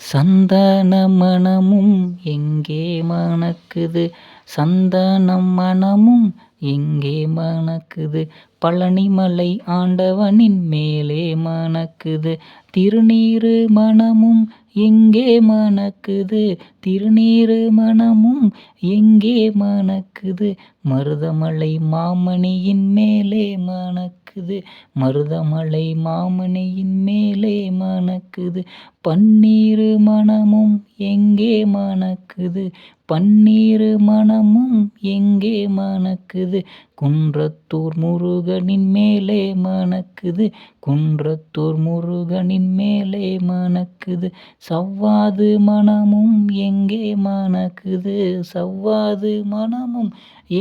சந்தன மணமும் எங்கே மணக்குது, சந்தனம் மணமும் எங்கே மணக்குது, பழனிமலை ஆண்டவனின் மேலே மணக்குது, திருநீறு மணமும் எங்கே மணக்குது, திருநீறு மணமும் எங்கே மணக்குது, மருதமலை மாமணியின் மேலே மணக்குது, மருதமலை மாமணியின் மேலே மணக்குது, பன்னீரு மணமும் எங்கே மணக்குது, பன்னீரு மணமும் எங்கே மணக்குது, குன்றத்தூர் முருகனின் மேலே மணக்குது, குன்றத்தூர் முருகனின் மேலே மணக்குது, சவ்வாது மணமும் எங்கே மணக்குது, சவ்வாது மணமும்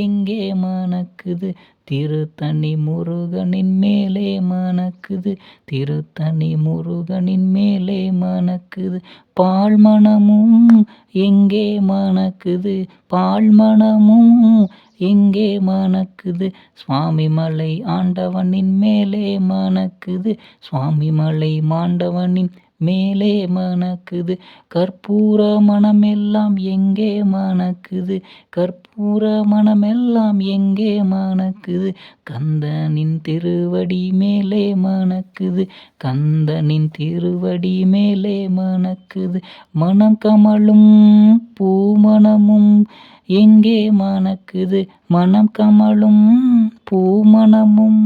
எங்கே மணக்குது, திருத்தணி முருகனின் மேலே மணக்குது, திருத்தணி முருகனின் மேலே மணக்குது, பால் மணமும் எங்கே மணக்குது, பால் மணமும் எங்கே மணக்குது, சுவாமிமலை ஆண்டவனின் மேலே மணக்குது, சுவாமிமலை ஆண்டவனின் மேலே மணக்குது, கற்பூர மணமெல்லாம் எங்கே மணக்குது, கற்பூர மணமெல்லாம் எங்கே மணக்குது, கந்தனின் திருவடி மேலே மணக்குது, கந்தனின் திருவடி மேலே மணக்குது, மணம் கமழும் பூமணமும் எங்கே மணக்குது, மணம் கமழும் பூமணமும்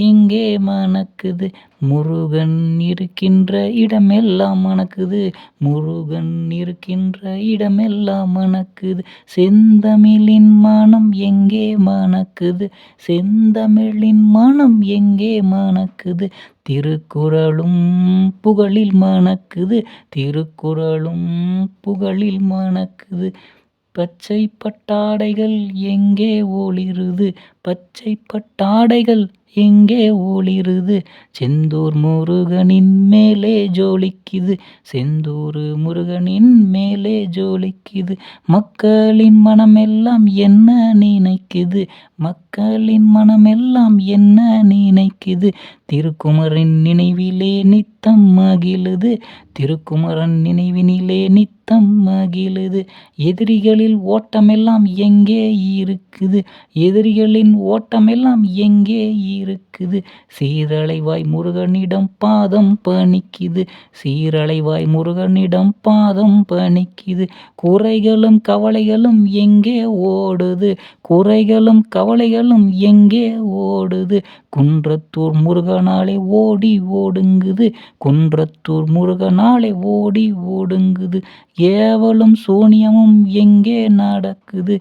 எங்கே மணக்குது, முருகன் இருக்கின்ற இடமெல்லாம் மணக்குது, முருகன் இருக்கின்ற இடமெல்லாம் மணக்குது, செந்தமிழின் மனம் எங்கே மணக்குது, செந்தமிழின் மனம் எங்கே மணக்குது, திருக்குறளும் புகழில் மணக்குது, திருக்குறளும் புகழில் மணக்குது, பச்சை பட்டாடைகள் எங்கே ஒளிருது, பச்சை பட்டாடைகள் எங்கே ஒளிருது, செந்தூர் முருகனின் மேலே ஜொலிக்குது, செந்தூர் முருகனின் மேலே ஜொலிக்குது, மக்களின் மனமெல்லாம் என்ன நினைக்குது, மக்களின் மனமெல்லாம் என்ன நினைக்குது, திருக்குமரன் நினைவிலே நித்தம் மகிழுது, திருக்குமரன் நினைவினிலே நித்தம் மகிழுது, எதிரிகளில் ஓட்டமெல்லாம் எங்கே இருக்குது, எதிரிகளின் ஓட்டமெல்லாம் எங்கே இருக்குது, சீரலைவாய் முருகனிடம் பாதம் பணிக்குது, சீரலைவாய் முருகனிடம் பாதம் பணிக்குது, குறைகளும் கவலைகளும் எங்கே ஓடுது, குறைகளும் கவலைகளும் எங்கே ஓடுது, குன்றத்தூர் முருகனாலே ஓடி ஓடுங்குது, குன்றத்தூர் முருகனாலே ஓடி ஓடுங்குது, ஏவலும் சூனியமும் எங்கே நடக்குது,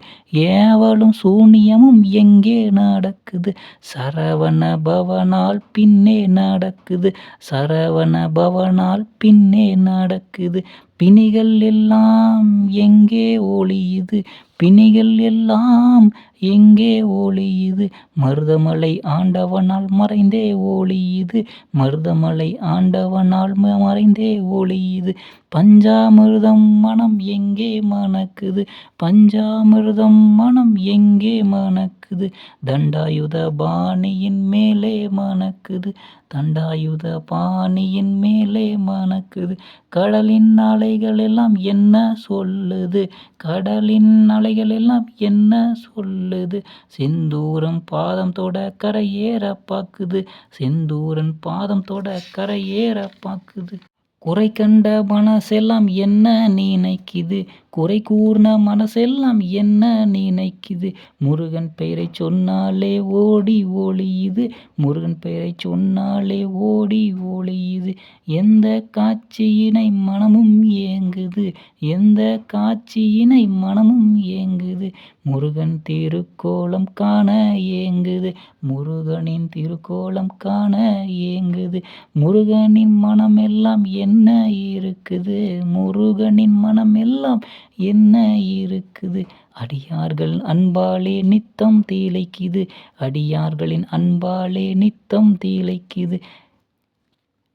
ஏவலும் சூனியமும் எங்கே நடக்குது, சரவண பவனால் பின்னே நடக்குது, சரவண பவனால் பின்னே நடக்குது, பிணிகள் எல்லாம் எங்கே ஒளியுது, பிணிகள் எல்லாம் எங்கே ஒளியுது, மருதமலை ஆண்டவனால் மறைந்தே ஒளியுது, மருதமலை ஆண்டவனால் மறைந்தே ஒளியுது, பஞ்சாமிர்தம் மனம் எங்கே மணக்குது, பஞ்சாமிர்தம் மனம் எங்கே மணக்குது, தண்டாயுத பாணியின் மேலே மணக்குது, தண்டாயுத பாணியின் மேலே மணக்குது, கடலின் அலைகள் எல்லாம் என்ன சொல்லுது, கடலின் அலைகள் எல்லாம் என்ன சொல்லுது, செந்தூரம் பாதம் தொட கரையேற பாக்குது, செந்தூரன் பாதம் தொட கரையேற பாக்குது, குறை கண்ட மனசெல்லாம் என்ன நினைக்குது, குறை கூர்ன மனசெல்லாம் என்ன நினைக்குது, முருகன் பெயரை சொன்னாலே ஓடி ஒளியுது, முருகன் பெயரை சொன்னாலே ஓடி ஒளியுது, எந்த காட்சியினை மனமும் ஏங்குது, எந்த காட்சியினை மனமும் ஏங்குது, முருகன் திருக்கோலம் காண ஏங்குது, முருகனின் திருக்கோலம் காண ஏங்குது, முருகனின் மனமெல்லாம் என்ன இருக்குது, முருகனின் மனமெல்லாம் என்ன இருக்குது, அடியார்கள் அன்பாலே நித்தம் திளைக்குது, அடியார்களின் அன்பாலே நித்தம் திளைக்குது,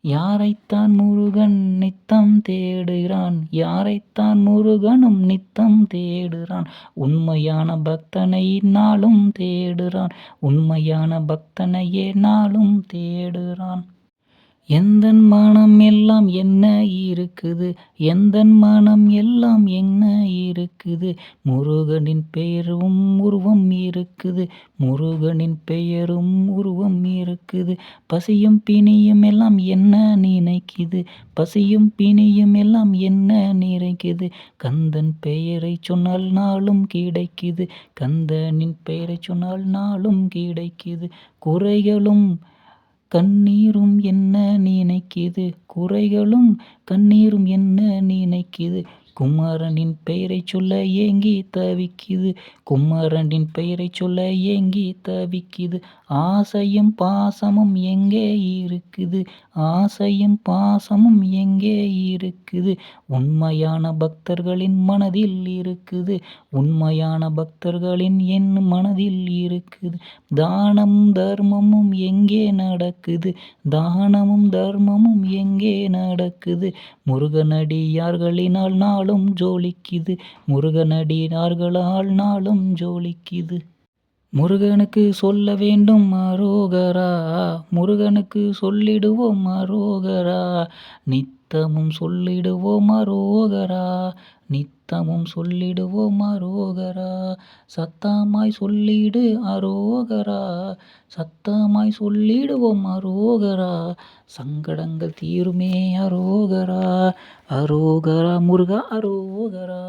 யாரைத்தான் முருகன் நித்தம் தேடுகிறான், யாரைத்தான் முருகனும் நித்தம் தேடுறான், உண்மையான பக்தனை நாளும் தேடுறான், உண்மையான பக்தனையே நாளும் தேடுறான், எந்தன் மனம் எல்லாம் என்ன இருக்குது, எந்தன் மனம் எல்லாம் என்ன இருக்குது, முருகனின் பெயரும் உருவம் இருக்குது, முருகனின் பெயரும் உருவம் இருக்குது. பசியும் பிணியும் எல்லாம் என்ன நினைக்குது, பசியும் பிணியும் எல்லாம் என்ன நினைக்குது, கந்தன் பெயரை சொன்னால் நாளும் கிடைக்குது, கந்தனின் பெயரை சொன்னால் நாளும் கிடைக்குது. குறைகளும் கண்ணீரும் என்ன நினைக்குது, குறைகளும் கண்ணீரும் என்ன நினைக்குது, குமரனின் பெயரைச் சொல்ல ஏங்கி தவிக்குது, குமரனின் பெயரைச் சொல்ல ஏங்கி தவிக்குது. ஆசையும் பாசமும் எங்கே இருக்குது, ஆசையும் பாசமும் எங்கே இருக்குது, உண்மையான பக்தர்களின் மனதில் இருக்குது, உண்மையான பக்தர்களின் என் மனதில் இருக்குது. தானமும் தர்மமும் எங்கே நடக்குது, தானமும் தர்மமும் எங்கே நடக்குது, முருகனடியார்களினால் நாளும் ஜொலிக்குது, முருகனடியார்களால் நாளும் ஜொலிக்குது. முருகனுக்கு சொல்ல வேண்டும் அரோகரா, முருகனுக்கு சொல்லிடுவோம் அரோகரா, நித்தமும் சொல்லிடுவோம் அரோகரா, நித்தமும் சொல்லிடுவோம் அரோகரா. சத்தமாய் சொல்லிடு அரோகரா, சத்தமாய் சொல்லிடுவோம் அரோகரா, சங்கடங்கள் தீருமே அரோகரா, அரோகரா முருகா அரோகரா.